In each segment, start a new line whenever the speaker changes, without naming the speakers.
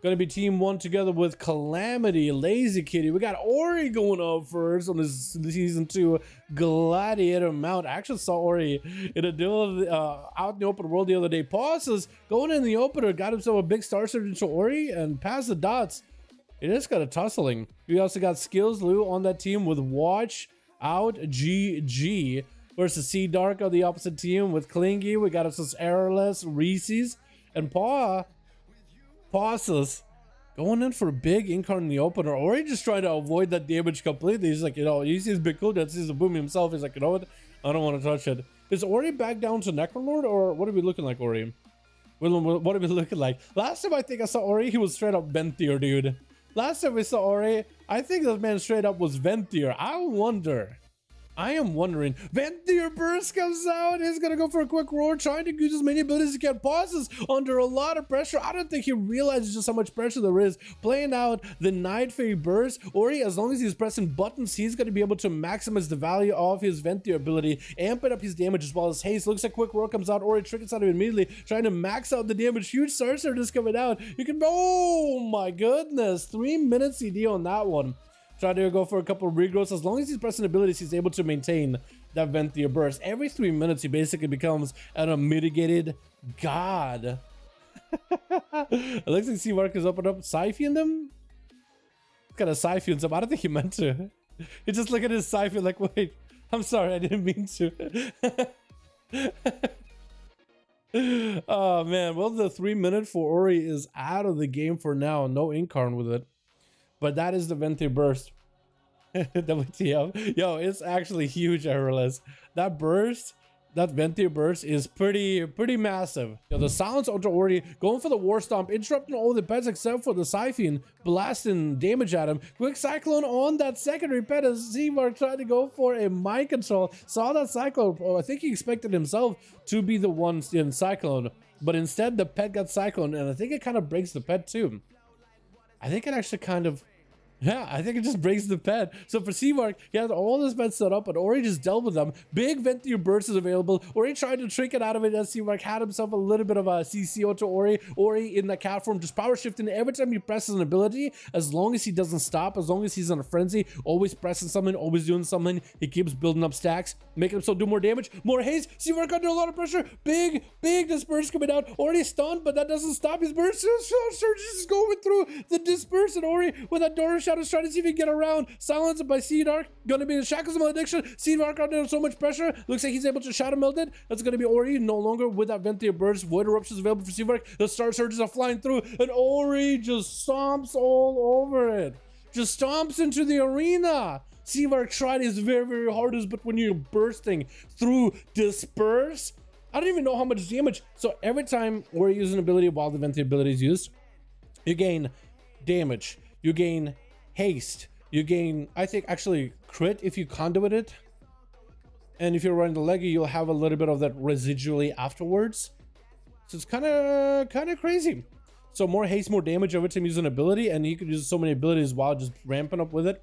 Gonna be team one together with Calamity, Lazy Kitty. We got Ori going up first on this season 2 Gladiator mount. I actually saw Ori in a duel out in the open world the other day. Pauses, going in the opener, got himself a big star surge into Ori and passed the dots. It is kind of tussling. We also got Skills Lou on that team with Watch Out GG versus Sea Dark on the opposite team with Clingy. We got us Errorless, Reese's, and Pauses going in for a big incarn in the opener. Ori just trying to avoid that damage completely. He's like, you know, he sees Big Cool, that sees the boom himself. He's like, you know what? I don't want to touch it. Is Ori back down to Necrolord, or what are we looking like, Ori? What are we looking like? Last time I think I saw Ori, he was straight up VENTHYR, dude. Last time we saw Ori, I think this man straight up was VENTHYR. I am wondering. VENTHYR burst comes out. He's gonna go for a quick roar, trying to use as many abilities as he can. Pauses under a lot of pressure. I don't think he realizes just how much pressure there is. Playing out the Night Fae burst. Ori, as long as he's pressing buttons, he's gonna be able to maximize the value of his VENTHYR ability, amping up his damage as well as haste. Looks like quick roar comes out. Ori triggers out of it immediately, trying to max out the damage. Huge star surge is coming out. You can, oh my goodness, 3 minutes CD on that one. Try to go for a couple of regrowths. As long as he's pressing abilities, he's able to maintain that VENTHYR burst. Every 3 minutes, he basically becomes an unmitigated god. It looks like Sea-Mark is up and up, siphoning them. Kind of siphoning them. I don't think he meant to. He just look at his siphon like, wait, I'm sorry, I didn't mean to. Oh man, well, the 3 minute for Ori is out of the game for now. No incarn with it. But that is the VENTHYR burst. WTF. Yo, it's actually huge, Errorless. That burst, that VENTHYR burst is pretty massive. Yo, the silence onto Ori, going for the War Stomp, interrupting all the pets except for the Siphon, blasting damage at him. Quick Cyclone on that secondary pet as Sea-Mark tried to go for a mind control. Saw that Cyclone. Oh, I think he expected himself to be the one in Cyclone, but instead the pet got Cyclone, and I think it kind of breaks the pet too. I think it actually kind of, yeah, I think it just breaks the pet. So for Sea-Mark, he had all his pets set up, but Ori just dealt with them. Big VENTHYR burst is available. Ori tried to trick it out of it as Sea-Mark had himself a little bit of a CCO to Ori. Ori in the cat form, just power shifting every time he presses an ability. As long as he doesn't stop, as long as he's in a frenzy, always pressing something, always doing something, he keeps building up stacks, making himself do more damage, more haste. Sea-Mark under a lot of pressure. Big disperse coming out. Ori stunned, but that doesn't stop his burst. Surge is going through the disperse, and Ori with that Dora Shadows trying to see if he can get around. Silenced by Sea Dark. Gonna be the Shackles of Malediction. Sea Dark under so much pressure. Looks like he's able to Shadow Meld it. That's gonna be Ori no longer with that VENTHYR burst. Void Eruption is available for Sea Dark. The Star Surges are flying through, and Ori just stomps all over it. Just stomps into the arena. Sea Dark tried his very hardest, but when you're bursting through disperse, I don't even know how much damage. So every time we're using an ability while the VENTHYR ability is used, you gain damage, you gain haste, you gain, I think, actually crit if you conduit it, and if you're running the leggy, you'll have a little bit of that residually afterwards. So it's kind of crazy. So more haste, more damage every time you use an ability, and you can use so many abilities while just ramping up with it.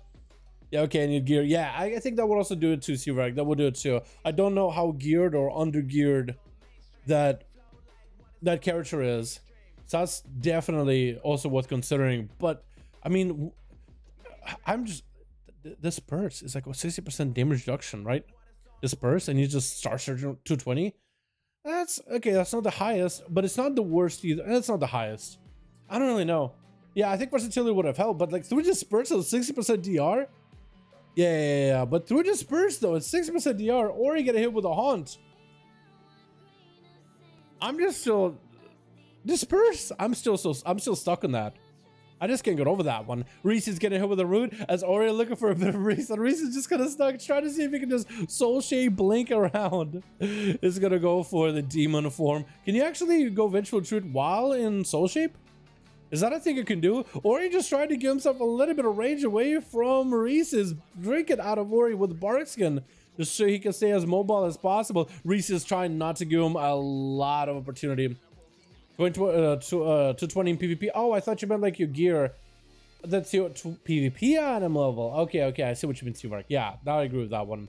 Yeah, okay, and your gear. Yeah, I think that would also do it too, Sivrak. That would do it too. I don't know how geared or under geared that character is. So that's definitely also worth considering. But I mean, I'm just, this burst is like a 60% damage reduction, right? This burst, and you just Star Surge 220. That's okay. That's not the highest, but it's not the worst either. And it's not the highest. I don't really know. Yeah, I think versatility would have helped, but like through disperse, it's 60% DR. Yeah. But through disperse though, it's 60% DR, or you get a hit with a haunt. I'm just still disperse. I'm still stuck on that. I just can't get over that one. Reese is getting hit with a root as Ori looking for a bit of Reese, and Reese is just kind of stuck, trying to see if he can just Soul Shade blink around. It's gonna go for the demon form. Can you actually go Vengeful Truth while in Soul Shape? Is that a thing you can do? Ori just tried to give himself a little bit of range away from Reese's. Drink it out of Ori with Bark Skin, just so he can stay as mobile as possible. Reese is trying not to give him a lot of opportunity. Going to 220 in PvP. Oh, I thought you meant like your gear. That's your PvP item level. Okay, I see what you mean, Seamark. Yeah, now I agree with that one.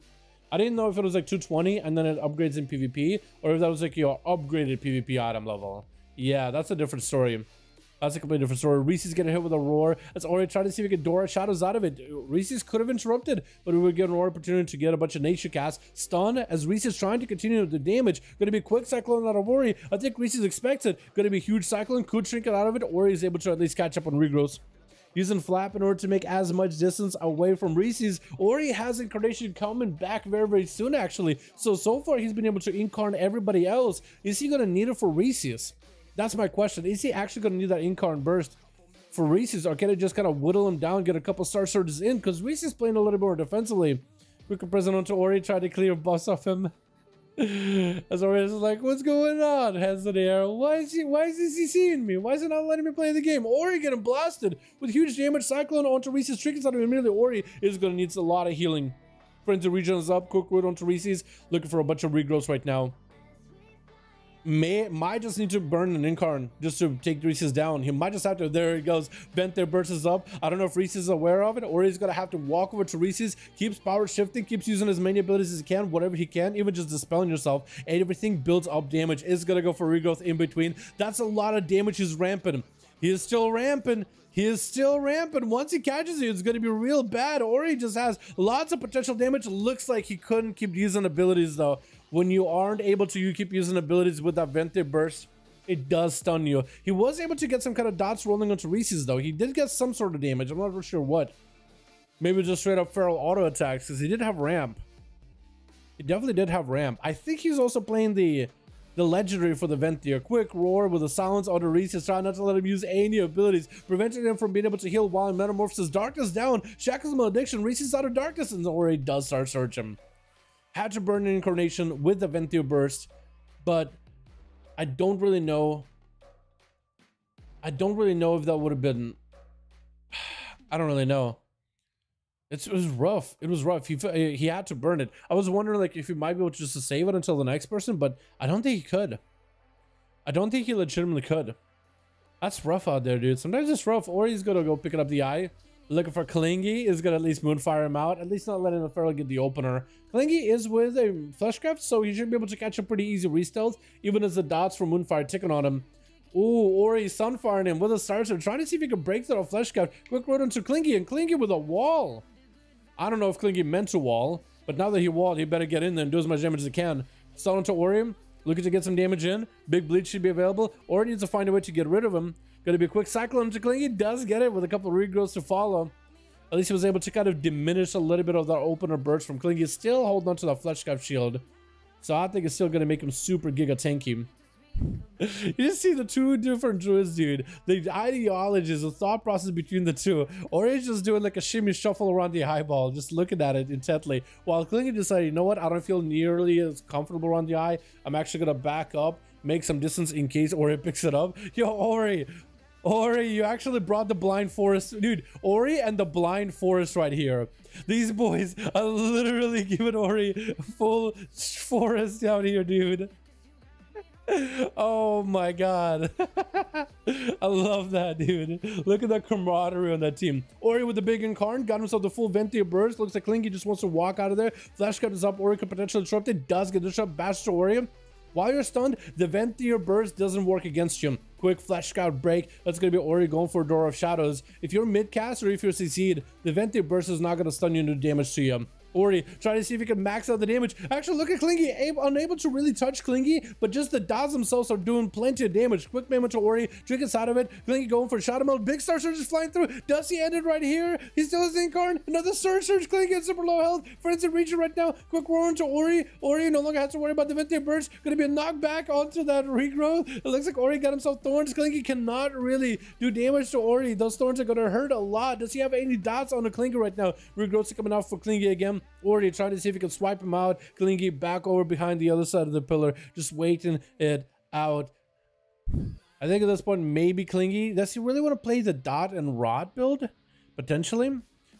I didn't know if it was like 220 and then it upgrades in PvP, or if that was like your upgraded PvP item level. Yeah, that's a different story. That's a completely different story. Reese's getting hit with a roar. As Ori trying to see if he can Dora shadows out of it. Reese's could have interrupted, but we would get an opportunity to get a bunch of nature casts. Stun as Reese's trying to continue the damage. Going to be a quick cyclone out of Ori. I think Reese's expects it. Going to be a huge cyclone. Could shrink it out of it. Ori is able to at least catch up on regrowth. Using Flap in order to make as much distance away from Reese's. Ori has Incarnation coming back very, very soon, actually. So far, he's been able to incarn everybody else. Is he going to need it for Reese's? That's my question. Is he actually going to need that incarn burst for Reese's? Or can it just kind of whittle him down, get a couple Star Surges in? Because Reese's playing a little more defensively. We can present onto Ori, try to clear buffs off him. As Ori is like, what's going on? Hands in the air. Why is he seeing me? Why is he not letting me play the game? Ori getting blasted with huge damage. Cyclone onto Reese's, triggers out of immediately. Ori is going to need a lot of healing. Frenzy regions up. Quick root onto Reese's. Looking for a bunch of regrowths right now. Might just need to burn an incarn just to take Reese's down. He might just have to. There he goes. VENTHYR bursts up. I don't know if Reese's is aware of it, or he's gonna have to walk over to Reese's. Keeps power shifting, keeps using as many abilities as he can, whatever he can, even just dispelling yourself. And everything builds up damage. Is gonna go for regrowth in between. That's a lot of damage. He's ramping. He is still ramping. He is still rampant. Once he catches you, it's going to be real bad. Ori just has lots of potential damage. Looks like he couldn't keep using abilities, though. When you aren't able to keep using abilities with that VENTHYR burst, it does stun you. He was able to get some kind of dots rolling onto Reese's, though. He did get some sort of damage. I'm not really sure what. Maybe just straight up feral auto attacks, because he did have ramp. He definitely did have ramp. I think he's also playing the legendary for the VENTHYR. Quick roar with a silence on Reese's, trying not to let him use any abilities, preventing him from being able to heal while he metamorphoses. Darkness down, shackles malediction, Reese's out of darkness, and Ori does start searching. Had to burn an incarnation with the VENTHYR burst, but I don't really know. I don't really know if that would have been. I don't really know. It was rough. It was rough. He had to burn it. I was wondering like if he might be able to just save it until the next person, but I don't think he could. I don't think he legitimately could. That's rough out there, dude. Sometimes it's rough. Or he's gonna go pick it up the eye. Looking for Klingy is gonna at least moonfire him out. At least not letting the feral get the opener. Klingy is with a fleshcraft, so he should be able to catch a pretty easy re-stealth, even as the dots from moonfire ticking on him. Ooh, Ori sunfiring him with a starter, trying to see if he can break through a fleshcraft. Quick road into Klingy, and Klingy with a wall. I don't know if Klingy meant to wall, but now that he walled, he better get in there and do as much damage as he can. Stun onto Ori, looking to get some damage in. Big bleed should be available. Ori needs to find a way to get rid of him. Gonna be a quick cyclone to Klingy, does get it with a couple of regrowths to follow. At least he was able to kind of diminish a little bit of that opener burst from Klingy. Still holding on to that fleshcraft shield. So I think it's still gonna make him super giga tanky. You just see the two different druids, dude. The ideologies, the thought process between the two. Ori's just doing like a shimmy shuffle around the eyeball, just looking at it intently. While Klingy decided, you know what, I don't feel nearly as comfortable around the eye. I'm actually gonna back up, make some distance in case Ori picks it up. Yo, Ori, you actually brought the blind forest. Dude, Ori and the blind forest right here. These boys are literally giving Ori full forest out here, dude. Oh my god. I love that, dude. Look at that camaraderie on that team. Ori with the big incarn, got himself the full VENTHYR burst. Looks like Klingy just wants to walk out of there. Flashcut is up. Ori could potentially disrupt it. Does get disrupted. Bash to Ori. While you're stunned, the VENTHYR burst doesn't work against you. Quick flash scout break. That's going to be Ori going for a Door of Shadows. If you're mid-cast or if you're CC'd, the VENTHYR burst is not going to stun you and do damage to you. Ori trying to see if he can max out the damage. Actually, look at Klingy, unable to really touch Klingy, but just the dots themselves are doing plenty of damage. Quick moment to Ori, trinkets out of it. Klingy going for a Shadow Meld. Big Star Surge is flying through. Does he end it right here? He still has the incarn. Another Star Surge. Klingy at super low health. Friends in region right now. Quick roar into Ori. Ori no longer has to worry about the VENTHYR burst. Gonna be a knockback onto that regrowth. It looks like Ori got himself thorns. Klingy cannot really do damage to Ori. Those thorns are gonna hurt a lot. Does he have any dots on the Klingy right now? Regrowths are coming out for Klingy again. Ori trying to see if he can swipe him out. Klingy back over behind the other side of the pillar, just waiting it out. I think at this point, maybe Klingy, does he really want to play the dot and rod build? Potentially.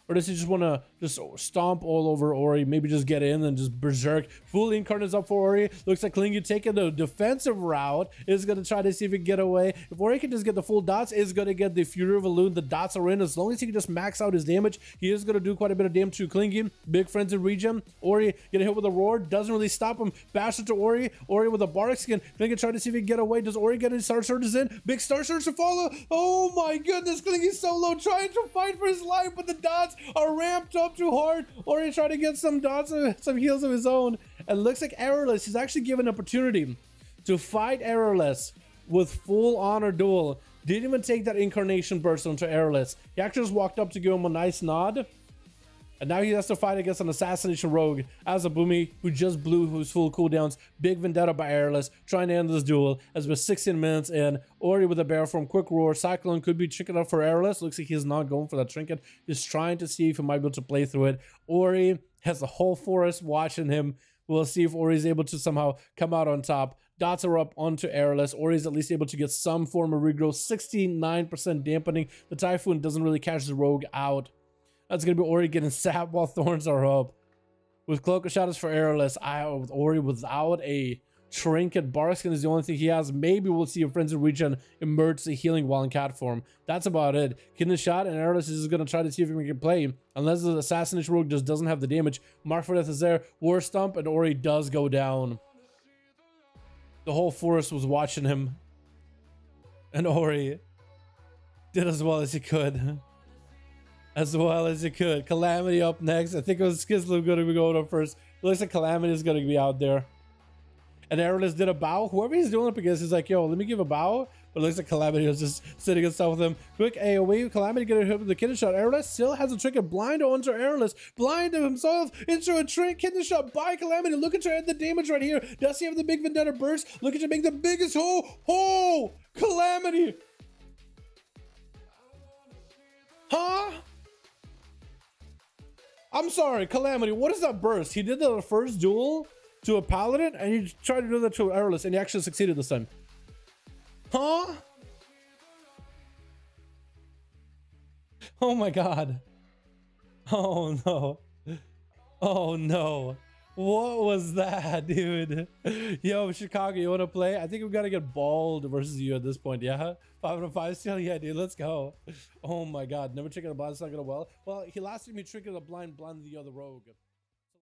Or does he just want to just stomp all over Ori? Maybe just get in and just berserk. Full incarnate's up for Ori. Looks like Klingy taking the defensive route. Is going to try to see if he can get away. If Ori can just get the full dots, is going to get the Fury of Elune. The dots are in. As long as he can just max out his damage, he is going to do quite a bit of damage to Klingy. Big Frenzy regen. Ori getting hit with a roar. Doesn't really stop him. Bash it to Ori. Ori with a Bardic skin. Klingy trying to see if he can get away. Does Ori get his Star Surges in? Big Star Surge to follow. Oh my goodness. Klingy's so low, trying to fight for his life, but the dots are ramped up too hard. Ori trying to get some dots, some heals of his own. And looks like Errorless is actually given an opportunity to fight Errorless with full honor duel. Didn't even take that incarnation burst onto Errorless. He actually just walked up to give him a nice nod. And now he has to fight against an assassination rogue as a Boomy who just blew his full cooldowns. Big vendetta by Errorless, trying to end this duel as we're 16 minutes in. Ori with a bear form, quick roar. Cyclone could be tricking up for Errorless. Looks like he's not going for that trinket. He's trying to see if he might be able to play through it. Ori has the whole forest watching him. We'll see if Ori is able to somehow come out on top. Dots are up onto Errorless. Ori is at least able to get some form of regrowth. 69% dampening. The Typhoon doesn't really catch the rogue out. That's going to be Ori getting sapped while thorns are up. With Cloak of Shadows for Errorless, with Ori without a trinket. Barskin is the only thing he has. Maybe we'll see a Frenzy regen emerge the healing while in cat form. That's about it. Kidney Shot and Errorless is going to try to see if he can play. Unless the Assassination Rogue just doesn't have the damage. Mark for Death is there. War Stomp, and Ori does go down. The whole forest was watching him. And Ori did as well as he could. As well as he could. Calamity up next. I think it was Skizlo going to be going up first. It looks like Calamity is going to be out there. And Errorless did a bow. Whoever he's doing up against is like, yo, let me give a bow. But it looks like Calamity was just sitting himself with him. Quick AoE. Calamity getting hit with the kidney shot. Errorless still has a trinket. Blind onto Errorless. Blind to himself into a trinket. Kidney shot by Calamity. Look at her at the damage right here. Does he have the big Vendetta burst? Look at you make the biggest hole. Oh, Calamity. Huh? I'm sorry, Calamity. What is that burst? He did the first duel to a Paladin, and he tried to do that to Errorless, and he actually succeeded this time. Huh? Oh my god. Oh no. Oh no. What was that, dude? Yo, Chicago, you want to play? I think we got to get bald versus you at this point, yeah? 5v5 still? Yeah, dude, let's go. Oh my god, never tricking a blind, it's not gonna well. Well, he lasted me tricking a blind the other rogue.